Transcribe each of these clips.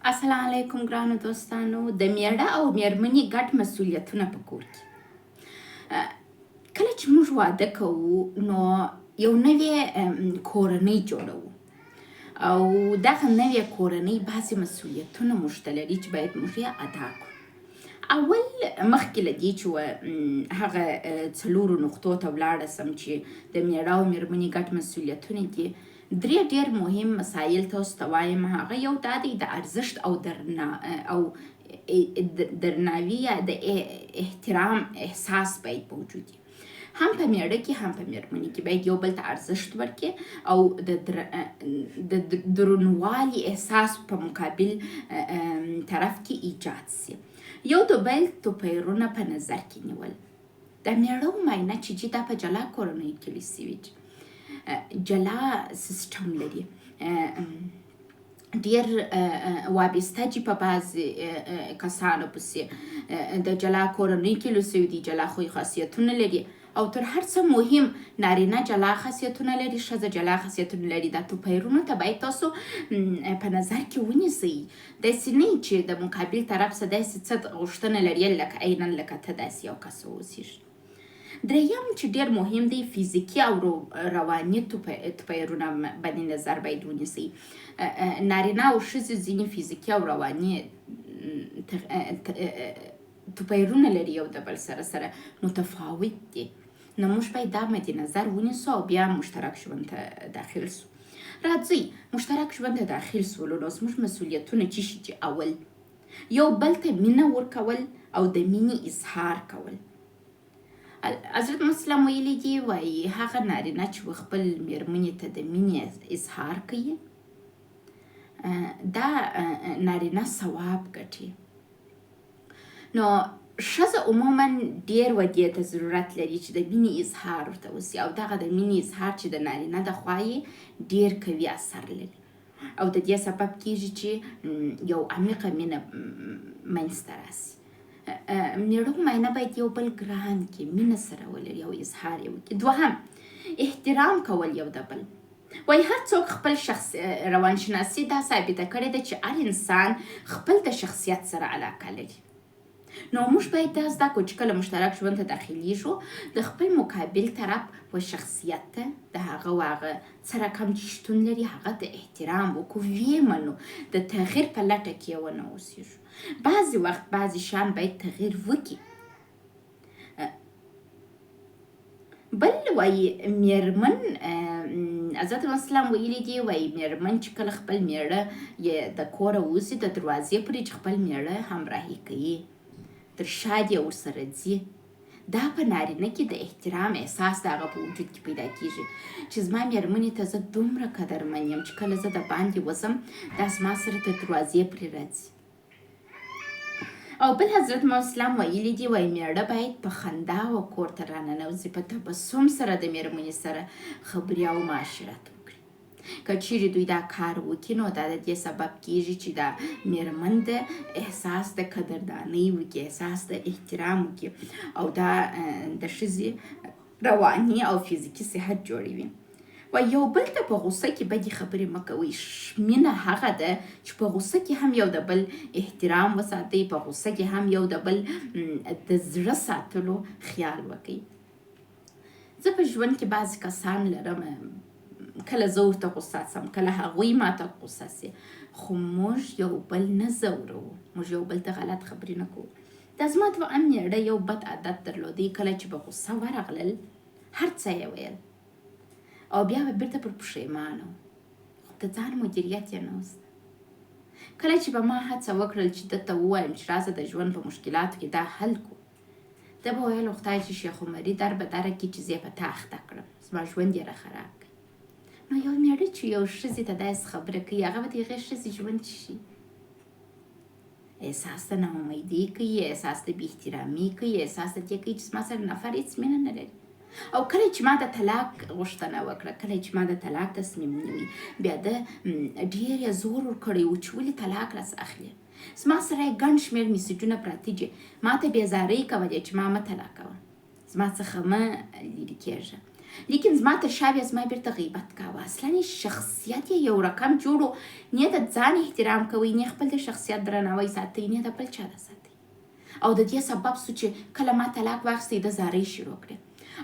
السلام علیکم ګرانو دوستانو. د میړه او میرمنی ګډ مسئولیتونه په کور کې. کله چې موږ واده کوو نو یو نوې کورنۍ جوړوو او دغه نوې کورنۍ بعضې مسئولیتونه موږ ته لري چې باید موږ یې ادا کړو. اول مخکې له دې چې هغه څلورو نقطو ته ولاړه سم چې د میړه او میرمنې ګډ مسئولیتونه دي، درې ډېر مهم مسایل تاسو ته وایم. هغه یو دا دی د ارزښت او درناوي یا د احترام احساس باید موجود وي. هم په میړه کې هم په میرمنې کې باید یو بل ته ارزښت ورکړي او د درنوالي احساس په مقابل طرف کې ایجاد سي. یو د بل توپیرونه په نظر کې نیول. د میړه معاینه چې دا په جلا کورنۍ کې لیسي جلا سیستم لري، ډیر وابسته چې په بعض کسانو پسې د جلا کورنۍ کې لوسوي دي، جلا خوی خاصیتونه لري او تر هر څه مهم نارینه جلا خاصیتونه لري، ښځه جلا خاصیتونه لري. دا توپیرونه ته باید تاسو په نظر کې ونیسئ. داسې نه چې د مقابل طرف څخه داسې څه غوښتنه لري لکه عیناً لکه ته داسې یو کس واوسېږي. دریم چې ډیر مهم دی فیزیکي او رواني توپیرونه باندې نظر باید ونیسئ. نارینه او ښځې ځینې فیزیکي او رواني توپیرونه لري، یو د بل سره متفاوت دي. نو موږ باید دا مد نظر ونیسو او بیا مشترک ژوند ته داخل سو. راځئ مشترک ژوند ته داخل سولو. نو زموږ مسئولیتونه څه شي چې اول یو بل ته مینه ورکول او د مینې اظهار کول. حضرت مسلم ویلي دي وایي هغه نارینه چې خپل میرمنې ته د مینې اظهار کوي دا نارینه ثواب ګټي. نو ښځه عموما ډیر ودې ته ضرورت لري چې د مینې اظهار ورته وسي او دغه د مینې اظهار چې د نارینه د خوا یې ډیر قوي اثر لري او د دې سبب کیږي چې یو عمیقه مینه منځته راسي. میړه معاینه باید یو بل ګران کړي، مینه سره ولري او اظهار یې وکړي. دوهم احترام کول یو د بل. وایي هر څوک خپل روانشناسي دا ثابته کړې ده چې هر انسان خپل د شخصیت سره علاقه لري. نو موږ باید دا زده کړو چې کله مشترک ژوند ته داخلیږو د خپل مقابل طرف و شخصیت ته د هغه واغه څه رقم چې شتون لري هغه ته احترام وکړو، ویې منو، د تغییر په لټه کې ونه اوسېږو. بعضې وخت بعضې شیان باید تغییر وکړي. بل وایي میرمن حضرت مسلم ویلي دي وایي میرمن چې کله خپل میړه د کوره وځي د دروازې پورې چې خپل میړه همراهي کوي، تر شا دې ورسره ځي. دا په نارینه کې د احترام احساس د هغه په وجود کې پیدا کیږي چې زما میرمنې ته زه دومره قدرمن یم چې کله زه د باندې وځم دا زما سره تر دروازې پورې راځي. او بل حضرت مسلم ویلي دي وایي میړه باید په خندا و کور ته راننوځي، په تبسم سره د میرمنې سره خبرې او معاشرت وکړي. که چیرې دوی دا کار وکړي نو دا د دې سبب کیږي چې دا میرمن د احساس د قدردانۍ وکړي، احساس د احترام وکړي او دا د ښځې رواني او فزیکي صحت جوړوي. و یو بل ته په غوسه کې بدې خبرې مه کوئ. مینه هغه ده چې په غوسه کې هم یو د بل احترام وساتئ، په غوسه کې هم یو د بل د زړه ساتلو خیال وکړئ. زه په ژوند کې بعضې کسان لرم کله زه ورته غوسه سم، کله هغوی ماته غوسه سي، خو موږ یو بل نه ځورو، موږ یو بل ته غلط خبرې نه کوو. دا زما دویم میړه یو بد عادت درلودی، کله چې به غوسه ورغلل هر څه یې ویل او بیا به بیرته پر پښیمانه و، خو د ځان مدیریت یې نه وست. کله چې به ما هڅه وکړل چې ده ته ووایم چې راځه د ژوند په مشکلاتو کې دا حل کړو، ده به ویل خدای چې شیخ عمري در به دره کړي چې زه یې په تا اخته کړم، زما ژوند یې راخراب کړي. نو یو میړه چې یو ښځې ته داسې خبره کوي هغه به د هغې ښځې ژوند څه شي؟ احساس د ناامیدۍ کوي، احساس د بې احترامي کوي، احساس د دې کوي چې زما سره نفر هېڅ مینه نه لري. او کله چې ما د طلاق غوښتنه وکړه، کله چې ما د طلاق تصمیم نیوی، بیا ده ډېر یې زور ورکړی و چې ولې طلاق راڅخه اخلي. زما سره یې ګڼ شمېر میسیجونه پراته دي، ما ته بېزارۍ کولې چې ما مه طلاقوه، زما څخه مه لرې کېږه. لیکن زما تر شا بیا زما بیرته غیبت کوه. اصلا شخصیت یې یو رقم جوړو، نه د ځان احترام کوئ، نه خپل د شخصیت درناوی ساتئ، نه د بل چا د ساتئ. او د دې سبب سو چې کله ما طلاق واخیستی د زارۍ شروع کړې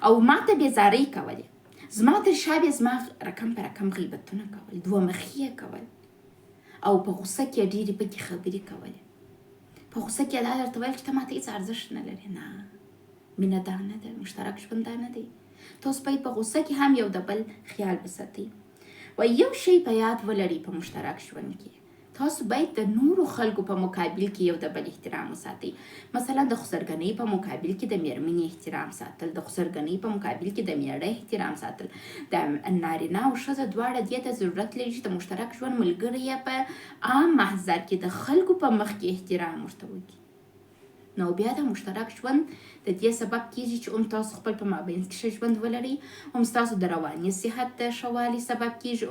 او ما ته بې زارۍ کولې. زما تر شا بیا زما رقم په رقم غیبتونه کول، دوه مخي یې کول او په غوسه کې ډېرې بدې خبرې کولې. په غوسه کې دا درته ویل چې ته ماته هېڅ ارزښت نه لرې. نه، مینه دا نه ده، مشترک ژوند دا نه دی. تاسو باید په غوسه کې هم یو د بل خیال وساتئ. و یو شی په یاد ولرئ په مشترک ژوند کې، تاسو باید د نورو خلکو په مقابل کې یو د بل احترام وساتئ. مثلا د خسرګنۍ په مقابل کې د میرمنې احترام ساتل، د خسرګنۍ په مقابل کې د میړه احترام ساتل. د نارینه او ښځه دواړه دې ته ضرورت لري چې د مشترک ژوند ملګری یې په عام محضر کې د خلکو په مخ کې احترام ورته وکړي. نو بیا د مشترک ژوند د دې سبب کیږي چې هم تاسو خپل په مابین کې ښه ژوند ولرئ، هم ستاسو د رواني صحت د ښه والي سبب کیږي،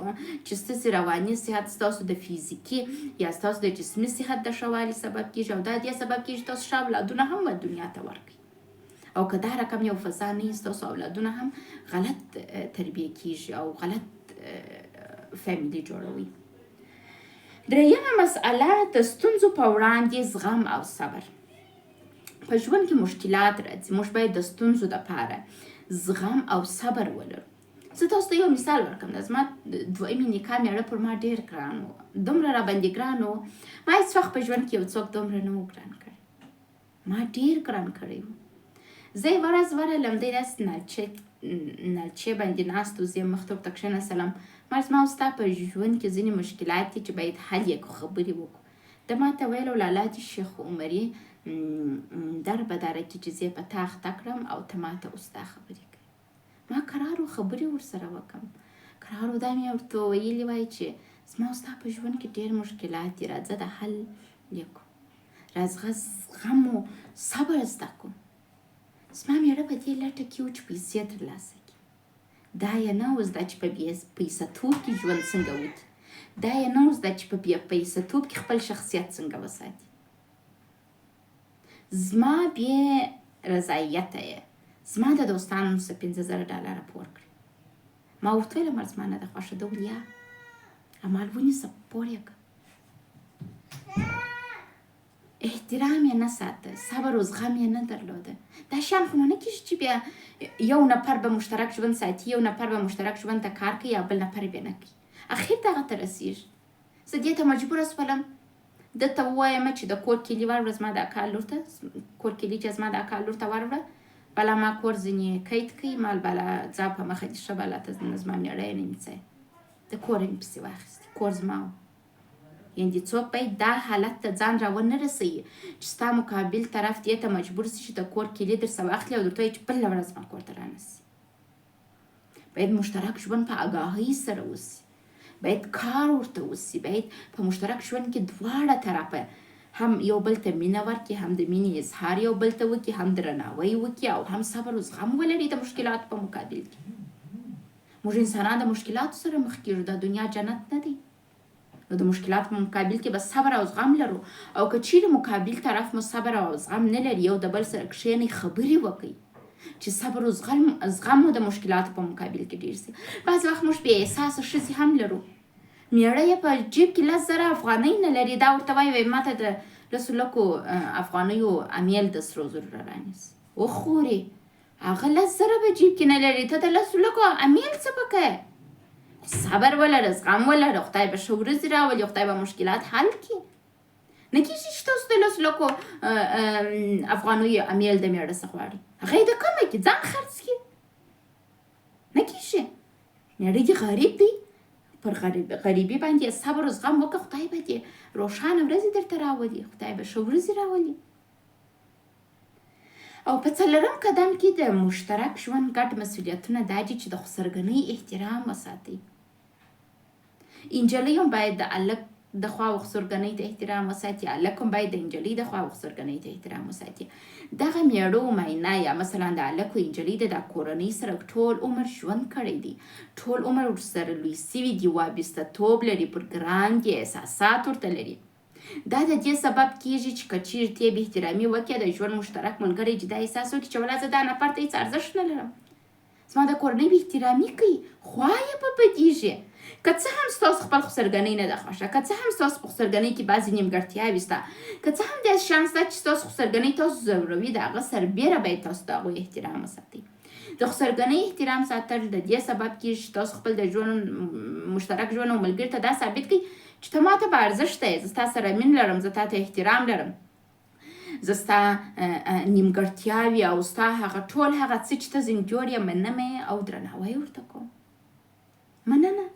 چې ستاسو رواني صحت ستاسو د فزیکي یا ستاسو د جسمي صحت د ښه والي سبب کیږي، او دا دې سبب کیږي چې تاسو ښه اولادونه هم دنیا ته ورکړئ. او که دا رقم یو فضا نه وي، ستاسو اولادونه هم غلط تربیه کیږي او غلط فامیلي جوړوي. درېیمه مسئله د ستونزو په وړاندې زغم او صبر. په ژوند کې مشکلات راځي، موږ باید د ستونزو دپاره زغم او صبر ولرو. زه تاسو ته یو مثال ورکړم. زما دویمې نکاح میړه پر ما ډېر ګران و، دومره راباندې ګران و، ما هېڅ وخت په ژوند کې یو څوک دومره نه و ګران کړی. ما ډېر ګران کړی و. زه یوه ورځ ورغلم، دی داسې نلچې باندې ناست و، زه یې مخ ته ورته کښېنستلم. ما زما او ستا په ژوند کې ځینې مشکلات دي چې باید حل یې کړو، خبرې وکړو. ده ما ته ویل ولالا دې شیخ عمري در به دره کې چې زه په تا اخته کړم او ته ما ته اوس دا خبرې کوي. ما قرارو خبرې ورسره وکړم، قرارو دا مې ورته ویلي وای چې زما او ستا په ژوند کې ډېر مشکلات دي، راځه د حل یې کړو، راځه زغم او صبر زده کړو. زما میړه په دې لټه کې و چې پیسې ترلاسه کړي. دا یې نه و زده چې په پیسه‌توب کې ژوند څنګه وکړي، دا یې نه و زده چې په پیسه‌توب کې خپل شخصیت څنګه وساتي. زما بې رضایته یې زما د دوستانو څخه $15,000 پور کړي. ما ورته ویل مړ زما نه ده خوښه، ده ویل یا امال ونیسه پور یې کړه. احترام یې نه ساته، صبر و زغم یې نه درلوده. دا شیان خو نو نه کېږي چې بیا یو نفر به مشترک ژوند ساتي، یو نفر به مشترک ژوند ته کار کوي، یا بل نفر یې بیا نه کوي. اخر دغه ته رسېږي. زه دې ته مجبوره شولم ده ته ووایم چې د کور کلي ور وړه زما د اکا لور ته، کور کلي چې زما د اکا لور ته ور وړه، بله ما کور ځینې قید کړي، مال بله ځه په مخه دې ښه بله ته زما میړه یې نه نیسئ، د کوره مې پسې واخیستې، کور زما و. یعنې څوک باید دا حالت ته ځان را ونه رسوي چې ستا مقابل طرف دې ته مجبور شي چې د کور کلي در څه واخلي او درته وایي چې بله ورځ زما کور ته رانسي. باید مشترک ژوند په آګاهۍ سره وسي، باید کار ورته وسي، باید په مشترک ژوند کې دواړه طرفه هم یو بل ته مینه ورکړي، هم د مینې اظهار یو بل ته وکړي، هم درناوی وکړي، او هم صبر و زغم ولري د مشکلاتو په مقابل کې. موږ انسانان د مشکلاتو سره مخ کېږو، دا دنیا جنت نه دی. نو د مشکلاتو په مقابل کې به صبر او زغم لرو، او که چیرې مقابل طرف مو صبر او زغم نه لري، یو د بل سره کښېنئ، خبرې وکړئ چې صبر او زغم مو د مشکلاتو په مقابل کې ډېر سي. بعضې وخت موږ بې احساسه ښځې هم لرو، میړه یې په جیب کې 10,000 افغانۍ نه لري، دا ورته وایي ما ته د 10,00,000 افغانیو امیل د سرو زرو را رانیسي. وخورې هغه 10,000 په جیب کې نه لري، ته د 10,00,000 امیل څه پکې؟ صبر ولره، زغم ولره، خدای به ښه ورځې راولي، خدای به مشکلات حل کړي. نه کېږي چې تاسو د 10,00,000 افغانیو امیل د میړه څخه غواړئ، هغه یې د کمه کړي، ځان خرڅ کړي. نه کېږي. میړه دې غریب دی، پر غریبي باندې صبر و زغم وکړه، خدای به دې روښانه ورځې درته راولي، خدای به ښه ورځې راولي. او په 4م قدم کې د مشترک ژوند ګډ مسئولیتونه دا دي چې د خسرګنۍ احترام وساتئ. نجلۍ هم باید د هلک د خوا و خسرګنۍ ته احترام وساتي، هلک هم باید د نجلۍ د خوا و خسرګنۍ ته احترام وساتي. دغه میړه و میینه یا مثلا د هلک و نجلۍ د کورنۍ سره ټول عمر ژوند کړی دی، ټول عمر ورسره لوی سوي دي، وابسته توب لري، پروګرام دي، احساسات ورته لري. دا د دې سبب کېږي چې که چیرې ته بې احترامي وکړې، د ژوند مشترک ملګری چې دا احساس وکړي چې ولا زه دا نفر ته هېڅ ارزښت نه لرم، زما د کورنۍ بې احترامي کوي، خوا یې به بدېږي. که څه هم ستاسو خپل خسرګنۍ نه ده خوښه، که څه هم ستاسو په خسرګنۍ کې بعضې نیمګړتیاوې شته، که څه هم داسې شیان شته چې ستاسو خسرګنۍ تاسو ځوروي، د هغه سربیره باید تاسو د هغوی احترام وساتئ. د خسرګنۍ احترام ساتل د دې سبب کېږي چې تاسو خپل د ژوند مشترک ژوند او ملګري ته دا ثابت کړئ چې ته ما ته به ارزښت یې، زه ستا سره مین لرم، زه تا ته احترام لرم، زه ستا نیمګړتیاوې او ستا ټول هغه څه چې ته ځینې جوړ یې منم او درناوی ورته کوم. مننه.